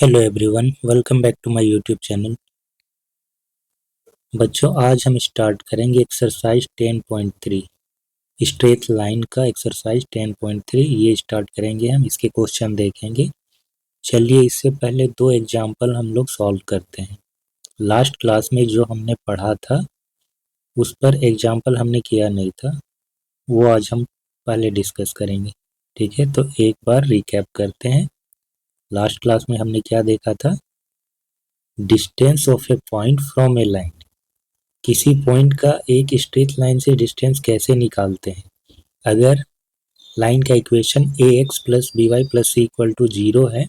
Hello everyone, welcome back to my YouTube channel. बच्चों, आज हम स्टार्ट करेंगे एक्सरसाइज 10.3 स्ट्रेट लाइन का एक्सरसाइज 10.3। ये स्टार्ट करेंगे हम, इसके क्वेश्चन देखेंगे। चलिए, इससे पहले दो एग्जाम्पल हम लोग सॉल्व करते हैं। लास्ट क्लास में जो हमने पढ़ा था उस पर एग्जाम्पल हमने किया नहीं था, वो आज हम पहले डिस्कस करेंगे। ठीक है, तो एक बार रिकैप करते हैं। लास्ट क्लास में हमने क्या देखा था? Distance of A point from A line. किसी पॉइंट का एक स्ट्रेट लाइन से डिस्टेंस कैसे निकालते हैं? अगर लाइन का equation a x plus b y plus c equal to 0 है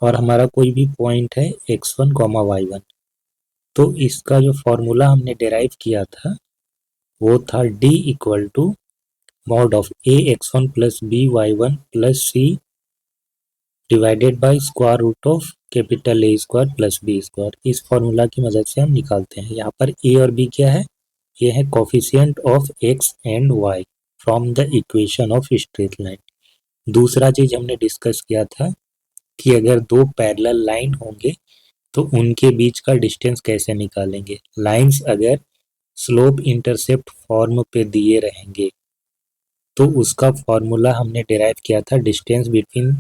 और हमारा कोई भी पॉइंट है x1 कॉमा y1, तो इसका जो फॉर्मूला हमने डेराइव किया था वो था d equal to mod of a x1 plus b y1 plus c divided by square root of capital a square plus b square. इस फॉर्मूला की मदद से हम निकालते हैं। यहाँ पर ए और बी क्या है? ये है coefficient of x and y from the equation of straight line. दूसरा चीज हमने डिस्कस किया था कि अगर दो पैरेलल लाइन होंगे तो उनके बीच का डिस्टेंस कैसे निकालेंगे। लाइंस अगर स्लोप इंटरसेप्ट फॉर्म पे दिए रहेंगे तो उसका फॉर्मूला हमने डिराइव किया था distance between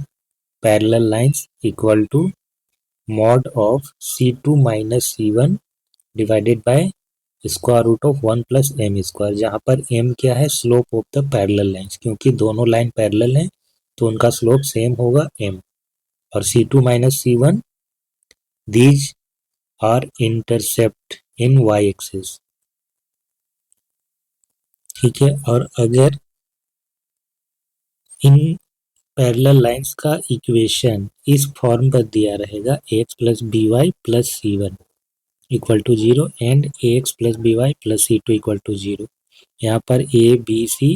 parallel lines equal to mod of C2 minus C1 divided by square root of 1 plus m square, जहाँ पर एम क्या है? Slope of the parallel lines. क्योंकि दोनों लाइन पैरेलल हैं तो उनका स्लोप सेम होगा एम। और C2 minus C1 these are intercept in y axis. ठीक है, और अगर इन पैरेलल लाइंस का इक्वेशन इस फॉर्म पर दिया रहेगा x plus b y plus C1 equal to 0 and a x plus b y plus C2 equal to 0। यहाँ पर ए बी सी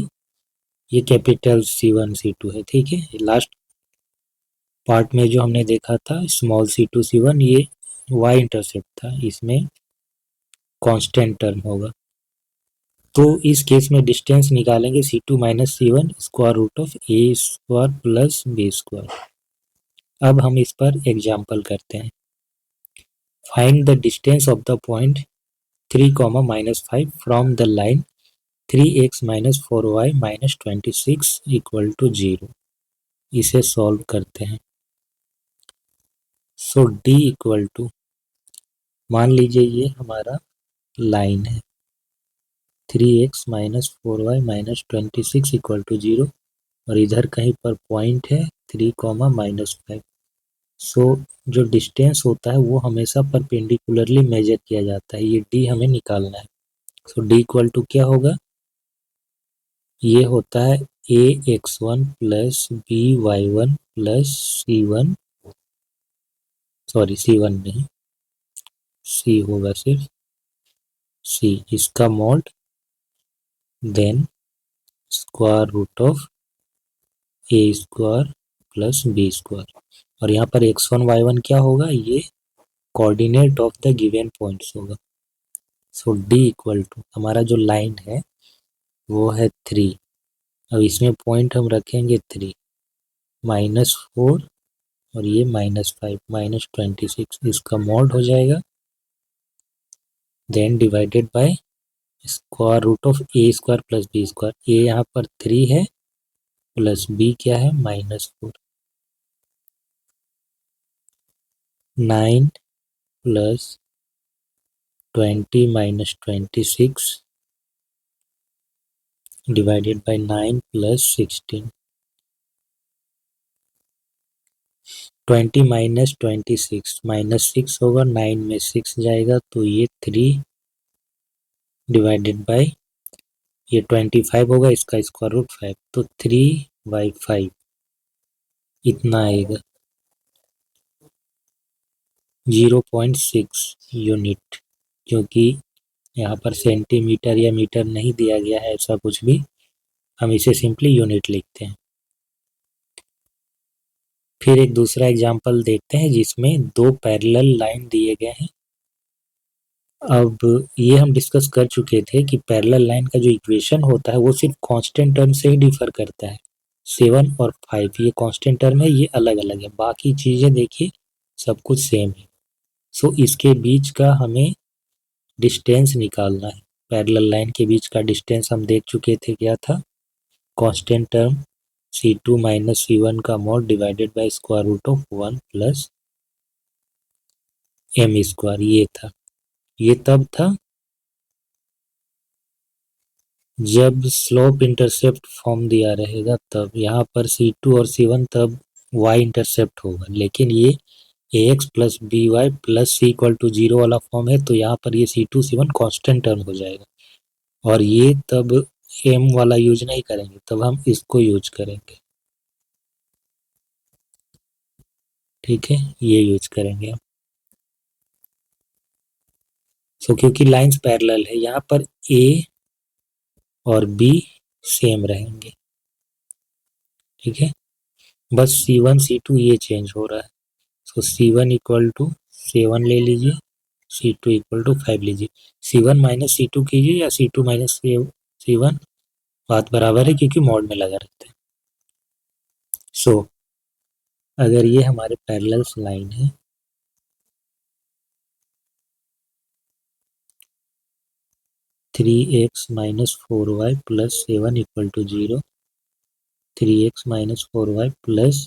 ये कैपिटल C1 C2 है। ठीक है, लास्ट पार्ट में जो हमने देखा था स्मॉल C2 C1 ये y इंटरसेप्ट था, इसमें कांस्टेंट टर्म होगा। तो इस केस में डिस्टेंस निकालेंगे C2 minus C1 square root of a square plus b square. अब हम इस पर एग्जाम्पल करते हैं। Find the distance of the point 3, -5 from the line 3x minus 4y minus 26 equal to 0। इसे सॉल्व करते हैं। सो d इक्वल टू, मान लीजिए ये हमारा लाइन है 3x minus 4y minus 26 equal to 0 और इधर कहीं पर पॉइंट है 3, -5। सो जो डिस्टेंस होता है वो हमेशा परपेंडिकुलरली मेजर किया जाता है। ये d हमें निकालना है। सो d इक्वल टू क्या होगा? ये होता है ax1 plus by1 plus c1, sorry c1 नहीं, c होगा सिर्फ c, इसका mod then square root of a square plus b square. और यहाँ पर x1 y1 क्या होगा? ये coordinate of the given points होगा। सो d इक्वल टू, हमारा जो लाइन है वो है 3। अब इसमें पॉइंट हम रखेंगे 3, -4 और ये -5 माइनस 26, इसका मॉड हो जाएगा then divided by square root of a square plus b square. A यहाँ पर 3 है प्लस बी क्या है? -4। 9 plus 20 minus 26 divided by 9 plus 16। 20 minus 26 -6 होगा, 9 में 6 जाएगा तो ये 3 डिवाइडेड बाय ये 25 होगा, इसका स्क्वायर रूट 5 तो 3/5 इतना आएगा 0.6 यूनिट। क्योंकि यहाँ पर सेंटीमीटर या मीटर नहीं दिया गया है ऐसा कुछ भी, हम इसे सिंपली यूनिट लिखते हैं। फिर एक दूसरा एग्जांपल देखते हैं जिसमें दो पैरेलल लाइन दिए गए हैं। अब ये हम डिस्कस कर चुके थे कि पैरेलल लाइन का जो इक्वेशन होता है वो सिर्फ कांस्टेंट टर्म से ही डिफर करता है। 7 और 5 ये कांस्टेंट टर्म है, ये अलग अलग है। बाकी चीज़ें देखिए सब कुछ सेम है। सो इसके बीच का हमें डिस्टेंस निकालना है। पैरेलल लाइन के बीच का डिस्टेंस हम देख चुके थे, क्या था? Constant term C2 minus C1 का mod divided by square root of 1 plus m square, ये था। ये तब था जब स्लोप इंटरसेप्ट फॉर्म दिया रहेगा, तब यहाँ पर C2 और C1 तब y इंटरसेप्ट होगा। लेकिन ये ax plus b y plus c equal to zero वाला फॉर्म है, तो यहाँ पर ये C2 C1 कांस्टेंट टर्म हो जाएगा। और ये तब m वाला यूज नहीं करेंगे, तब हम इसको यूज करेंगे। ठीक है, ये यूज करेंगे हम। सो क्योंकि लाइंस पैरेलल है, यहाँ पर a और b सेम रहेंगे। ठीक है, बस C1 C2 ये चेंज हो रहा है। सो C1 इक्वल टू 7 ले लीजिए, C2 इक्वल टू 5 लीजिए। C1 माइनस C2 कीजिए या C2 माइनस C1, बात बराबर है क्योंकि मॉड में लगा रहता है। सो अगर ये हमारे पैरेलल लाइन है, three x minus four y plus 7 equal to 0, 3x minus four y plus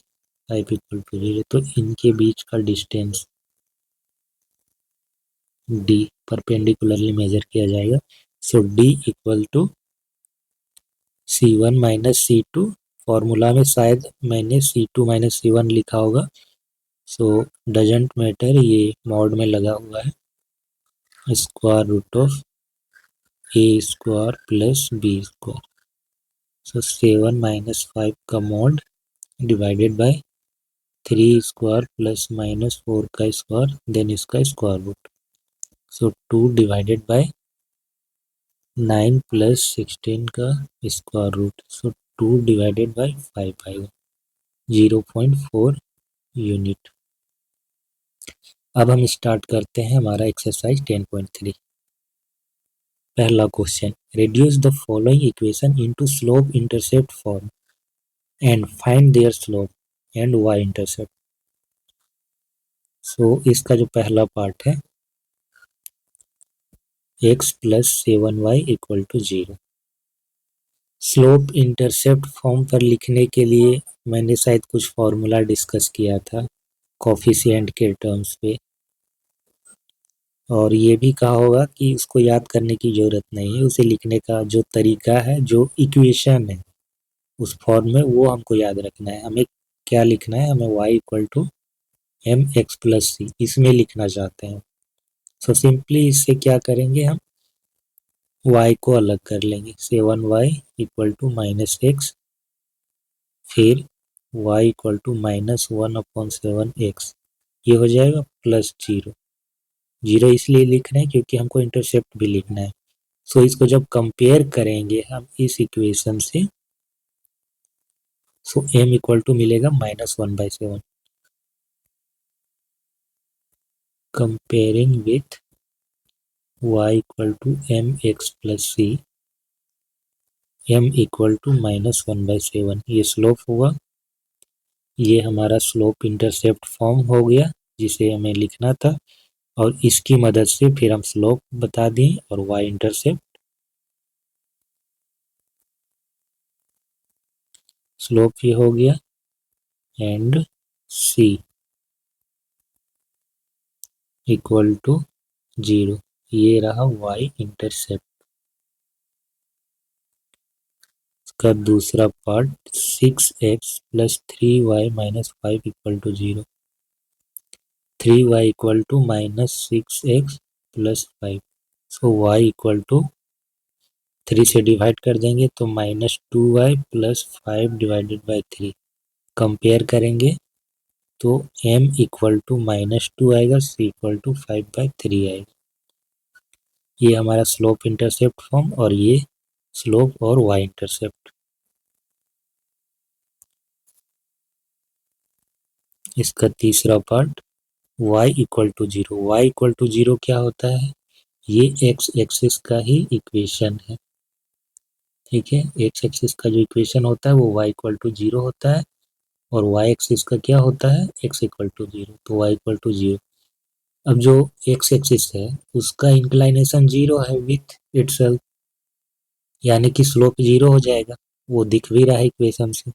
5 equal to 0, तो इनके बीच का डिस्टेंस d परपेंडिकुलरली मेजर किया जाएगा। So d equal to C1 minus C2, formula में शायद मैंने C2 माइनस C1 लिखा होगा। सो डजेंट मैटर, ये मॉड में लगा हुआ है, square root of a square plus b square. So 7 minus 5 का mod divided by 3 square plus minus 4 का स्क्वायर, देन इसका square root. So 2 divided by 9 plus 16 का square root. So 2 divided bye 5 आएगा, 0.4 यूनिट। अब हम स्टार्ट करते हैं हमारा एक्सरसाइज 10.3। पहला question, reduce the following equation into slope intercept form and find their slope and y intercept। So इसका जो पहला पार्ट है, x plus 7y equal to 0। Slope intercept form पर लिखने के लिए मैंने शायद कुछ फॉर्मूला डिस्कस किया था कोफिशिएंट के टर्म्स पे, और ये भी कहा होगा कि इसको याद करने की ज़रूरत नहीं है, उसे लिखने का जो तरीका है, जो इक्वेशन है उस फॉर्म में, वो हमको याद रखना है। हमें क्या लिखना है, हमें y equal to m x plus c इसमें लिखना चाहते हैं। सो सिंपली इससे क्या करेंगे, हम y को अलग कर लेंगे। 7y equal to minus x, फिर y equal to minus 1/7x, ये हो जाएगा प्लस 0। 0 इसलिए लिख रहे हैं क्योंकि हमको इंटरसेप्ट भी लिखना है। सो इसको जब कंपेयर करेंगे हम इस इक्वेशन से, सो m इक्वल टू मिलेगा -1/7। Comparing with y equal to m x plus c, m equal to -1/7, ये स्लोप हुआ। ये हमारा स्लोप इंटरसेप्ट फॉर्म हो गया जिसे हमें लिखना था, और इसकी मदद से फिर हम स्लोप बता दें और y इंटरसेप्ट। स्लोप ये हो गया, एंड c इक्वल टू 0, ये रहा y इंटरसेप्ट। इसका दूसरा part, 6x plus 3y minus 5 equal to 0, 3y equal to minus 6x plus 5। So y equal to 3 से डिवाइड कर देंगे तो -2y plus 5 divided by 3। Compare करेंगे तो m इक्वल टू -2 आएगा, c इक्वल टू 5/3 आएगा। ये हमारा स्लोप इंटरसेप्ट फॉर्म, और ये स्लोप और y इंटरसेप्ट। इसका तीसरा part, y equal to 0। y equal to 0 क्या होता है, ये x एक्सिस का ही इक्वेशन है। ठीक है, x एक्सिस का जो इक्वेशन होता है वो y इक्वल टू 0 होता है, और वाई एक्सिस का क्या होता है, x इक्वल टू 0, तो y इक्वल टू 0। अब जो x एक्सिस है उसका इंक्लाइनेशन 0 है विथ इटसेल्फ, यानी कि स्लोप 0 हो जाएगा, वो दिख भी रहा है इक्वेशन से।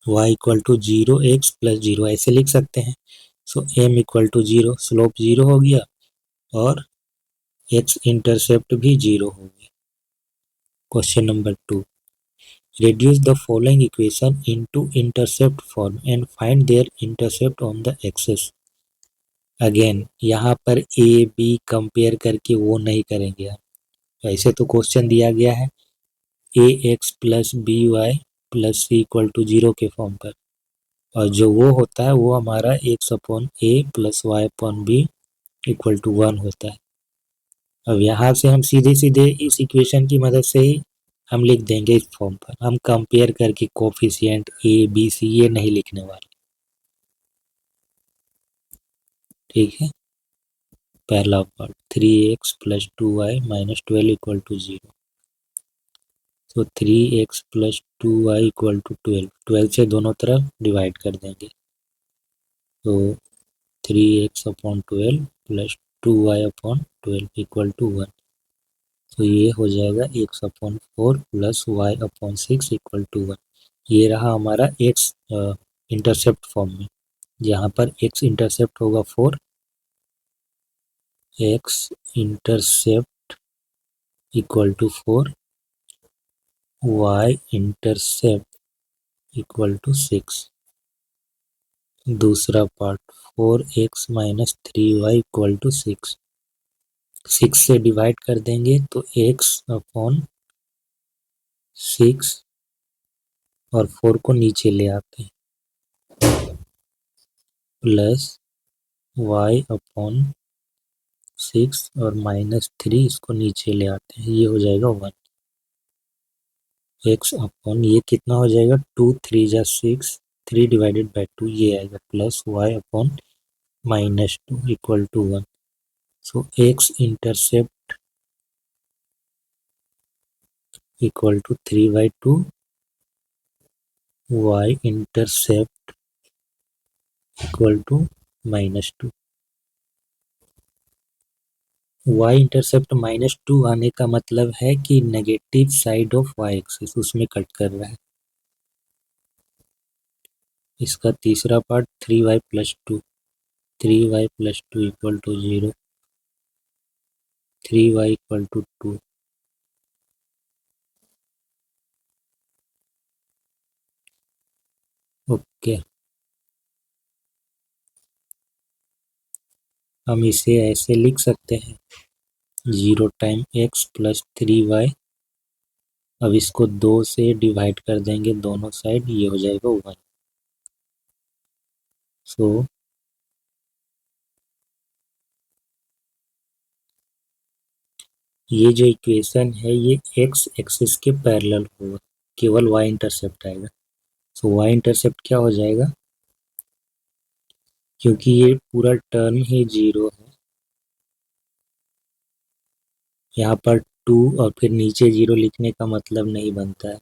y equal to 0 x plus 0 ऐसे लिख सकते हैं। So m equal to 0, slope 0 हो गया और x इंटरसेप्ट भी 0 हो गया। Question number 2, reduce the following equation into intercept form and find their intercept on the axis। Again यहाँ पर a b कंपेयर करके वो नहीं करेंगे हम। ऐसे तो क्वेश्चन दिया गया है a x plus b y plus c equal to 0 के फॉर्म पर, और जो वो होता है वो हमारा x upon a plus y upon b equal to 1 होता है। अब यहाँ से हम सीधे सीधे इस इक्वेशन की मदद से ही हम लिख देंगे इस फॉर्म पर। हम कंपेयर करके कोफिशिएंट ए बी सी ये नहीं लिखने वाले, ठीक है। पहला part 3x plus 2y minus 12 equal to 0, तो 3x plus 2y equal to 12, 12 से दोनों तरफ डिवाइड कर देंगे, तो 3x upon 12 plus 2y upon 12 equal to 1, तो ये हो जाएगा x upon 4 plus y upon 6 equal to 1। ये रहा हमारा x इंटरसेप्ट फॉर्म में, जहाँ पर x इंटरसेप्ट होगा 4, x intercept equal to 4, y intercept equal to 6। दूसरा part 4x minus 3y equal to 6, 6 से डिवाइड कर देंगे तो x अपॉन 6 और 4 को नीचे ले आते हैं, प्लस y अपॉन 6 और माइनस 3 इसको नीचे ले आते हैं, ये हो जाएगा 1। x अपॉन ये कितना हो जाएगा 2 3 जा 6, 3 डिवाइडेड बाई 2 ये आएगा, plus y upon minus 2 equal to 1। So x intercept equal to 3/2, y intercept equal to -2। y intercept -2 आने का मतलब है कि negative side of y axis उसमें कट कर रहा है। इसका तीसरा part 3y plus 2, 3y plus 2 equal to 0, 3y equal to 2। Okay, हम इसे ऐसे लिख सकते हैं 0 टाइम x प्लस 3y। अब इसको 2 से डिवाइड कर देंगे दोनों साइड, ये हो जाएगा 1। सो ये जो इक्वेशन है ये x एक्सिस के पैरेलल होगा, केवल y इंटरसेप्ट आएगा। सो y इंटरसेप्ट क्या हो जाएगा, क्योंकि ये पूरा टर्म ही 0 है, यहाँ पर 2 और फिर नीचे 0 लिखने का मतलब नहीं बनता है।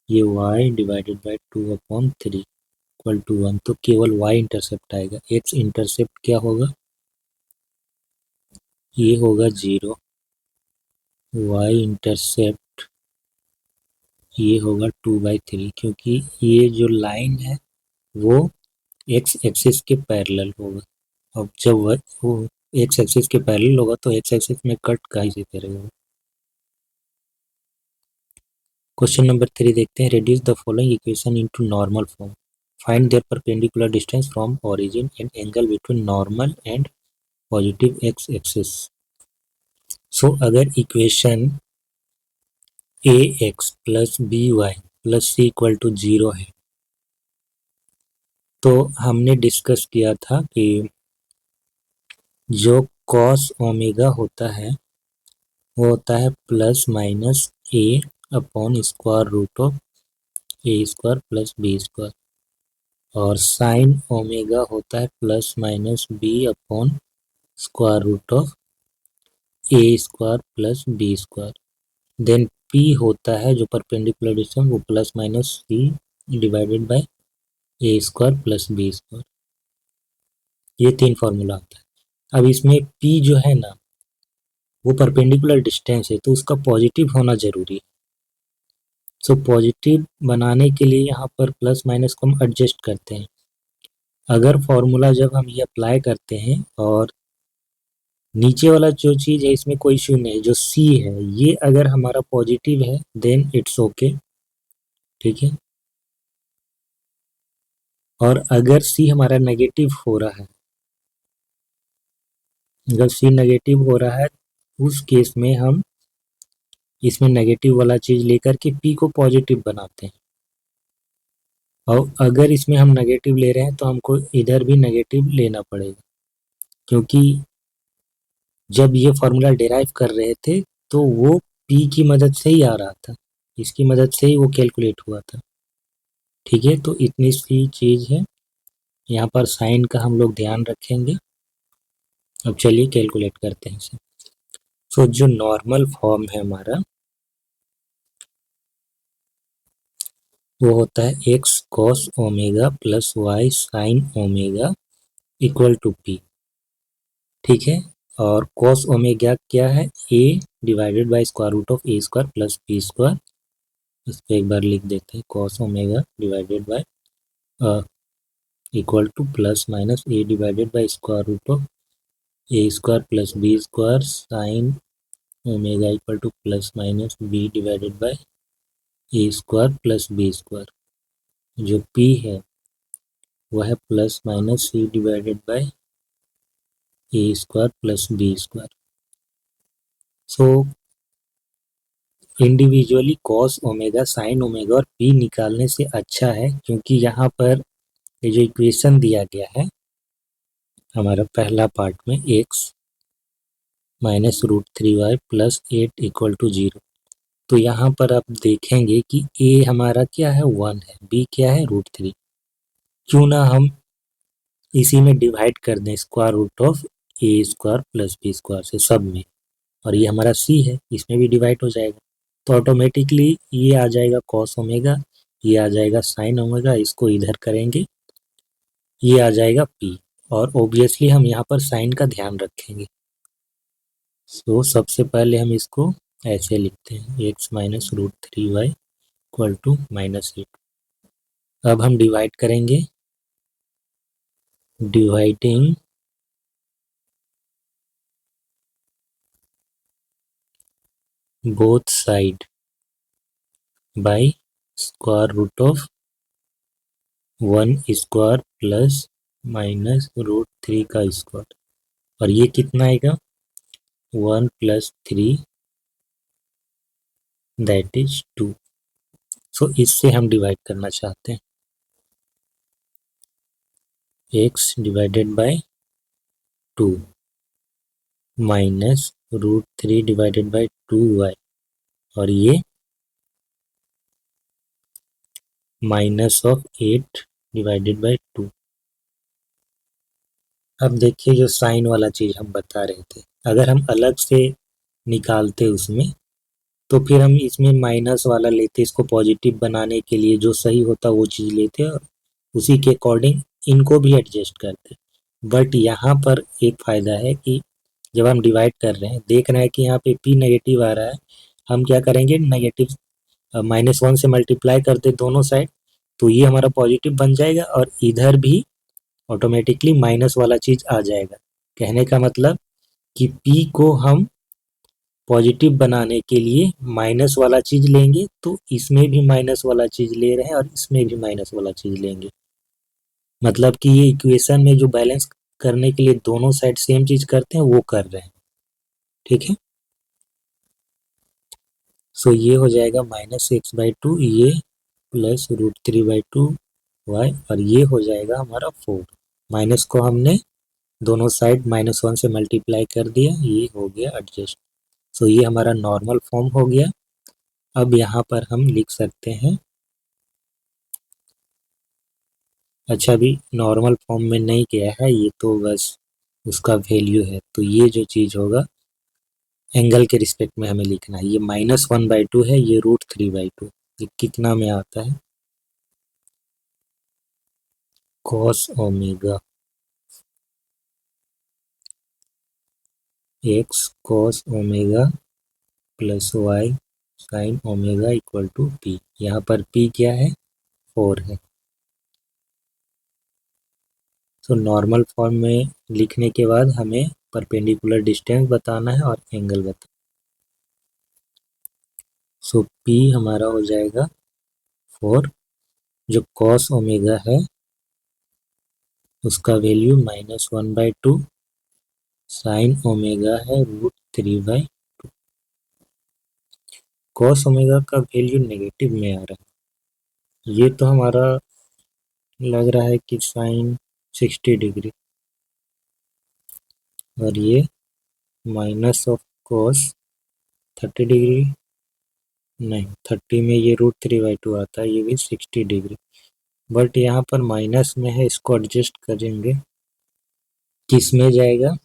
ये y divided by 2 upon 3 equal to 1, तो केवल y इंटरसेप्ट आएगा। x इंटरसेप्ट क्या होगा, ये होगा 0, y इंटरसेप्ट ये होगा 2/3, क्योंकि ये जो लाइन है वो x एक्सिस के पैरेलल होगा। अब जब वो x एक्सिस के पैरेलल होगा तो x एक्सिस में कट कैसे करेगा। क्वेश्चन नंबर 3 देखते हैं, reduce the following equation into normal form, find their perpendicular distance from origin and angle between normal and positive x axis. So अगर equation a x plus b y plus c equal to 0 है, तो हमने discuss किया था कि जो cos omega होता है वो होता है plus minus a upon square root of a square plus b square, और साइन ओमेगा होता है plus minus b upon square root of a square plus b square. Then p होता है जो परपेंडिकुलर डिस्टेंस वो plus minus c divided by a square plus b square. ये 3 formula आता है। अब इसमें p जो है ना वो परपेंडिकुलर डिस्टेंस है तो उसका पॉजिटिव होना जरूरी है। सो पॉजिटिव बनाने के लिए यहाँ पर प्लस माइनस को हम एडजस्ट करते हैं। अगर फॉर्मूला जब हम ये अप्लाई करते हैं और नीचे वाला जो चीज़ है इसमें कोई इश्यू नहीं, जो c है ये अगर हमारा पॉजिटिव है देन इट्स ओके, ठीक है। और अगर c हमारा नेगेटिव हो रहा है, अगर c नेगेटिव हो रहा है उस केस में हम इसमें नेगेटिव वाला चीज़ लेकर के p को पॉजिटिव बनाते हैं। और अगर इसमें हम नेगेटिव ले रहे हैं तो हमको इधर भी नेगेटिव लेना पड़ेगा, क्योंकि जब ये फॉर्मूला डिराइव कर रहे थे तो वो p की मदद से ही आ रहा था, इसकी मदद से ही वो कैलकुलेट हुआ था, ठीक है। तो इतनी सी चीज़ है, यहाँ पर साइन का हम लोग ध्यान रखेंगे। अब चलिए कैलकुलेट करते हैं इसे। सो जो नॉर्मल फॉर्म है हमारा वो होता है x cos omega plus y sine omega equal to p, ठीक है। और कॉस ओमेगा क्या है, a divided by square root of a square plus b square. इस पर एक बार लिख देते हैं, cos omega divided by equal to plus minus a divided by square root of a square plus b square sine omega equal to plus minus b divided by a square plus b square. जो p है वह है plus minus c divided by a square plus b square. So individually cos omega sine omega और p निकालने से अच्छा है, क्योंकि यहाँ पर ये जो इक्वेशन दिया गया है हमारा पहला पार्ट में x minus root 3y plus 8 equal to 0, तो यहाँ पर आप देखेंगे कि ए हमारा क्या है 1 है, बी क्या है रूट 3। क्यों ना हम इसी में डिवाइड कर दें square root of a square plus b square से सब में, और ये हमारा सी है इसमें भी डिवाइड हो जाएगा, तो ऑटोमेटिकली ये आ जाएगा कॉस ओमेगा, ये आ जाएगा साइन ओमेगा, इसको इधर करेंगे ये आ जाएगा पी। और ऑब्वियसली हम यहाँ पर साइन का ध्यान रखेंगे। सो सबसे पहले हम इसको ऐसे लिखते हैं, x minus root 3y equal to -8। अब हम डिवाइड करेंगे, dividing both side by square root of 1 square plus minus root 3 का स्क्वायर, और ये कितना आएगा 1 प्लस 3 दैट इज 2। सो इससे हम डिवाइड करना चाहते हैं, x divided by 2 minus root 3 divided by 2y, और ये माइनस ऑफ 8 डिवाइडेड बाय 2। अब देखिए जो साइन वाला चीज़ हम बता रहे थे, अगर हम अलग से निकालते उसमें तो फिर हम इसमें माइनस वाला लेते, इसको पॉजिटिव बनाने के लिए जो सही होता वो चीज़ लेते और उसी के अकॉर्डिंग इनको भी एडजस्ट करते। बट यहाँ पर एक फ़ायदा है कि जब हम डिवाइड कर रहे हैं देख रहे हैं कि यहाँ पे p नेगेटिव आ रहा है, हम क्या करेंगे नेगेटिव -1 से मल्टीप्लाई कर दे दोनों साइड, तो ये हमारा पॉजिटिव बन जाएगा और इधर भी ऑटोमेटिकली माइनस वाला चीज़ आ जाएगा। कहने का मतलब कि p को हम पॉजिटिव बनाने के लिए माइनस वाला चीज़ लेंगे, तो इसमें भी माइनस वाला चीज़ ले रहे हैं और इसमें भी माइनस वाला चीज़ लेंगे, मतलब कि ये इक्वेशन में जो बैलेंस करने के लिए दोनों साइड सेम चीज़ करते हैं वो कर रहे हैं, ठीक है। सो ये हो जाएगा -x/2 ये प्लस √3/2y, और ये हो जाएगा हमारा 4। माइनस को हमने दोनों साइड -1 से मल्टीप्लाई कर दिया, ये हो गया एडजस्ट। सो ये हमारा नॉर्मल फॉर्म हो गया। अब यहाँ पर हम लिख सकते हैं, अच्छा अभी नॉर्मल फॉर्म में नहीं गया है ये, तो बस उसका वैल्यू है, तो ये जो चीज़ होगा एंगल के रिस्पेक्ट में हमें लिखना है। ये -1/2 है, ये √3/2, ये कितना में आता है cos omega x cos omega plus y sine omega equal to p. यहाँ पर पी क्या है? 4 है। तो नॉर्मल फॉर्म में लिखने के बाद हमें परपेंडिकुलर डिस्टेंस बताना है और एंगल बताना। सो पी हमारा हो जाएगा 4। जो कॉस ओमेगा है उसका वैल्यू -1/2 साइन ओमेगा है √3/2। कॉस ओमेगा का वैल्यू नेगेटिव में आ रहा है। ये तो हमारा लग रहा है कि साइन 60 डिग्री, और ये माइनस ऑफ कॉस 30 डिग्री, नहीं 30 में ये √3/2 आता है, ये भी 60 डिग्री। बट यहाँ पर माइनस में है, इसको एडजस्ट करेंगे। किस में जाएगा?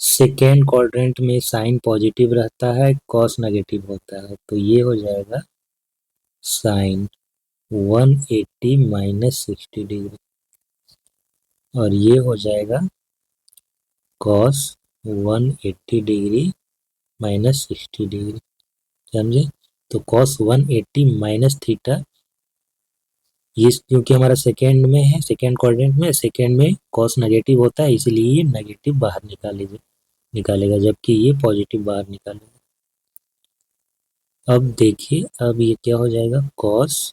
सेकेंड क्वाड्रेंट में साइन पॉजिटिव रहता है, कॉस नेगेटिव होता है, तो ये हो जाएगा साइन 180 माइनस 60 डिग्री, और ये हो जाएगा कॉस 180 डिग्री माइनस 60 डिग्री। समझे? तो कॉस 180 माइनस थीटा, ये क्योंकि हमारा सेकेंड में है, सेकेंड क्वाड्रेंट में, सेकेंड में कॉस नेगेटिव होता है, इसलिए ये नेगेटिव बाहर निकालेगा, जबकि ये पॉजिटिव बाहर निकालेगा। अब देखिए, अब ये क्या हो जाएगा? कॉस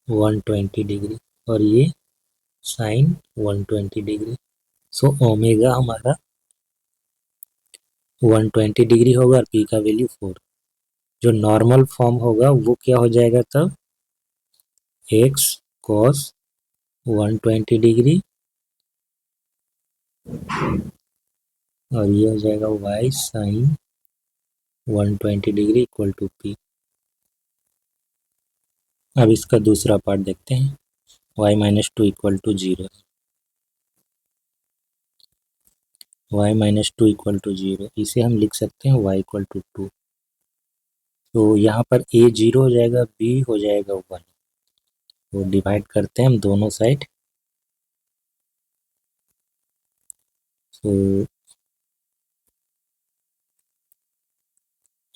120 डिग्री और ये साइन 120 डिग्री। सो ओमेगा हमारा 120 डिग्री होगा और पी का वैल्यू 4। जो नॉर्मल फॉर्म होगा वो क्या हो जाएगा तब? एक्स कॉस 120 डिग्री और ये हो जाएगा y sine 120 degree equal to p. अब इसका दूसरा पार्ट देखते हैं। y-2 equal to 0, y-2 equal to 0, इसे हम लिख सकते हैं y इक्वल टू 2। तो यहाँ पर a 0 हो जाएगा, b हो जाएगा 1। तो डिवाइड करते हैं हम दोनों साइड। तो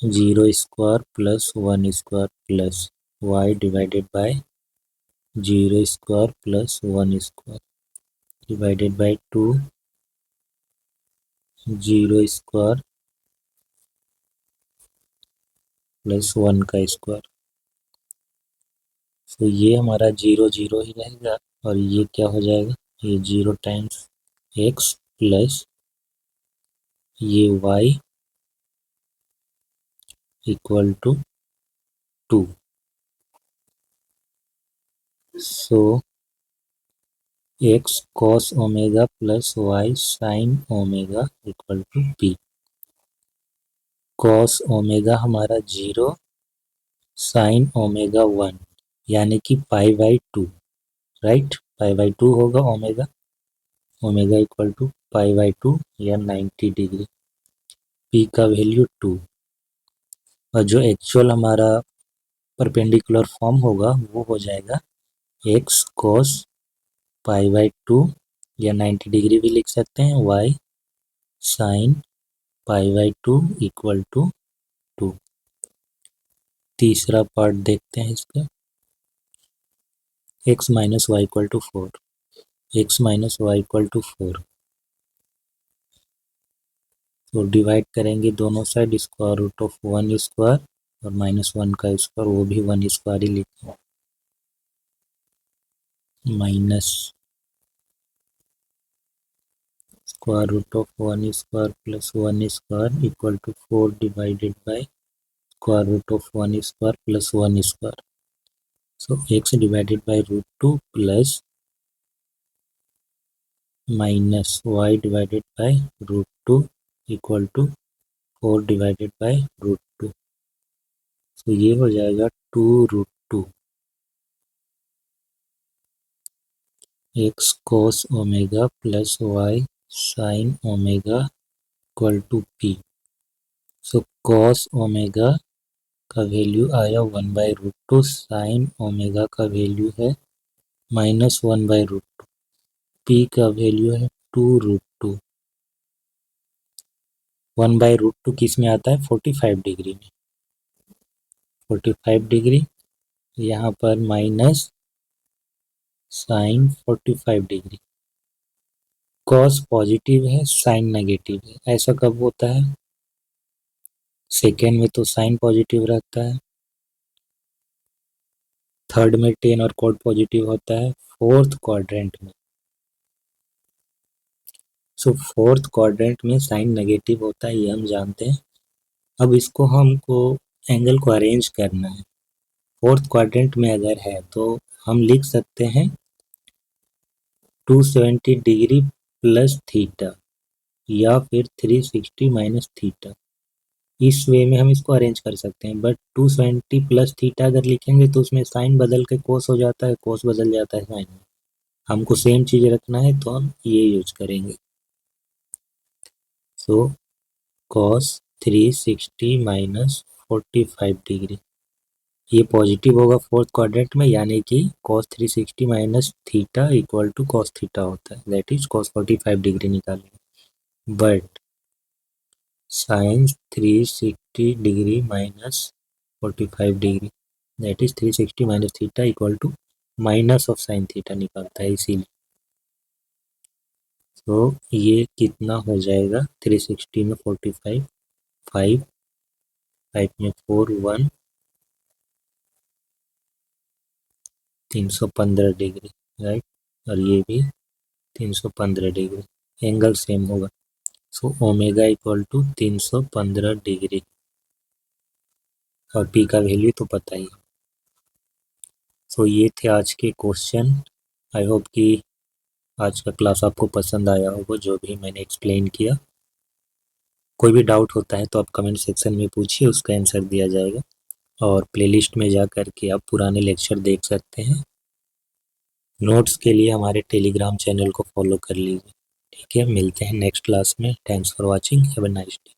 0 square plus 1 square plus y divided bye 0 square plus 1 square divided by 2 0 square plus 1 का स्क्वायर। तो ये हमारा 0 0 ही रहेगा, और ये क्या हो जाएगा? ये 0 टाइम्स एक्स प्लस ये y equal to 2। So x cos omega plus y sine omega equal to p. Cos omega हमारा 0, साइन ओमेगा 1, यानी कि π/2, राइट? π/2 होगा ओमेगा, ओमेगा इक्वल टू π/2 या 90 डिग्री। पी का वैल्यू 2, और जो एक्चुअल हमारा परपेंडिकुलर फॉर्म होगा वो हो जाएगा एक्स कॉस π/2 या 90 डिग्री भी लिख सकते हैं, वाई साइन π/2 इक्वल टू 2। तीसरा पार्ट देखते हैं इसका। x minus y equal to 4, x minus y equal to 4। तो डिवाइड करेंगे दोनों side, square root of 1 square और -1 का स्क्वायर, वो भी 1 स्क्वायर ही लिखते हैं, minus square root of 1 square plus 1 square equal to 4 divided by square root of 1 square plus 1 square. So x divided by √2 plus minus y divided by √2 equal to 4 divided by √2। तो ये हो जाएगा 2√2 x cos omega plus y sine omega equal to p. So cos omega का value आया 1/√2, sine omega का value है -1/√2। P का value है 2√2। 1/√2 किस में आता है? 45 डिग्री में। 45 डिग्री, यहाँ पर minus sine 45 degree. Cos positive है, साइन नेगेटिव है, ऐसा कब होता है? सेकेंड में तो साइन पॉजिटिव रहता है, थर्ड में टेन और कॉट पॉजिटिव होता है, फोर्थ क्वाड्रेंट में, सो फोर्थ क्वाड्रेंट में साइन नेगेटिव होता है, ये हम जानते हैं। अब इसको हमको एंगल को अरेंज करना है। फोर्थ क्वाड्रेंट में अगर है तो हम लिख सकते हैं 270 डिग्री प्लस थीटा या फिर 360 माइनस थीटा। इस वे में हम इसको अरेंज कर सकते हैं, बट 270 प्लस थीटा अगर लिखेंगे तो उसमें साइन बदल के कोस हो जाता है, कोस बदल जाता है साइन में। हमको सेम चीज़ रखना है तो हम ये यूज करेंगे। सो कॉस 360 माइनस 45 डिग्री, ये पॉजिटिव होगा फोर्थ क्वाड्रेंट में, यानी कि cos 360 minus theta equal to cos theta होता है, दैट इज cos 45 डिग्री निकालेंगे। But sine 360 degree minus 45 degree, that is 360 minus theta equal to minus of sine theta निकलता है, इसीलिए। तो ये कितना हो जाएगा? 360 में 45, 5, 5 में 4, 1, 315 डिग्री, राइट। और ये भी 315 डिग्री, एंगल सेम होगा। So omega equal to 315 degree, और पी का वैल्यू तो पता ही है। सो ये थे आज के क्वेश्चन। आई होप कि आज का क्लास आपको पसंद आया होगा, जो भी मैंने एक्सप्लेन किया। कोई भी डाउट होता है तो आप कमेंट सेक्शन में पूछिए, उसका आंसर दिया जाएगा। और प्लेलिस्ट में जा कर के आप पुराने लेक्चर देख सकते हैं। नोट्स के लिए हमारे टेलीग्राम चैनल को फॉलो कर लीजिए। ठीक है, मिलते हैं नेक्स्ट क्लास में। Thanks for watching, have a nice day.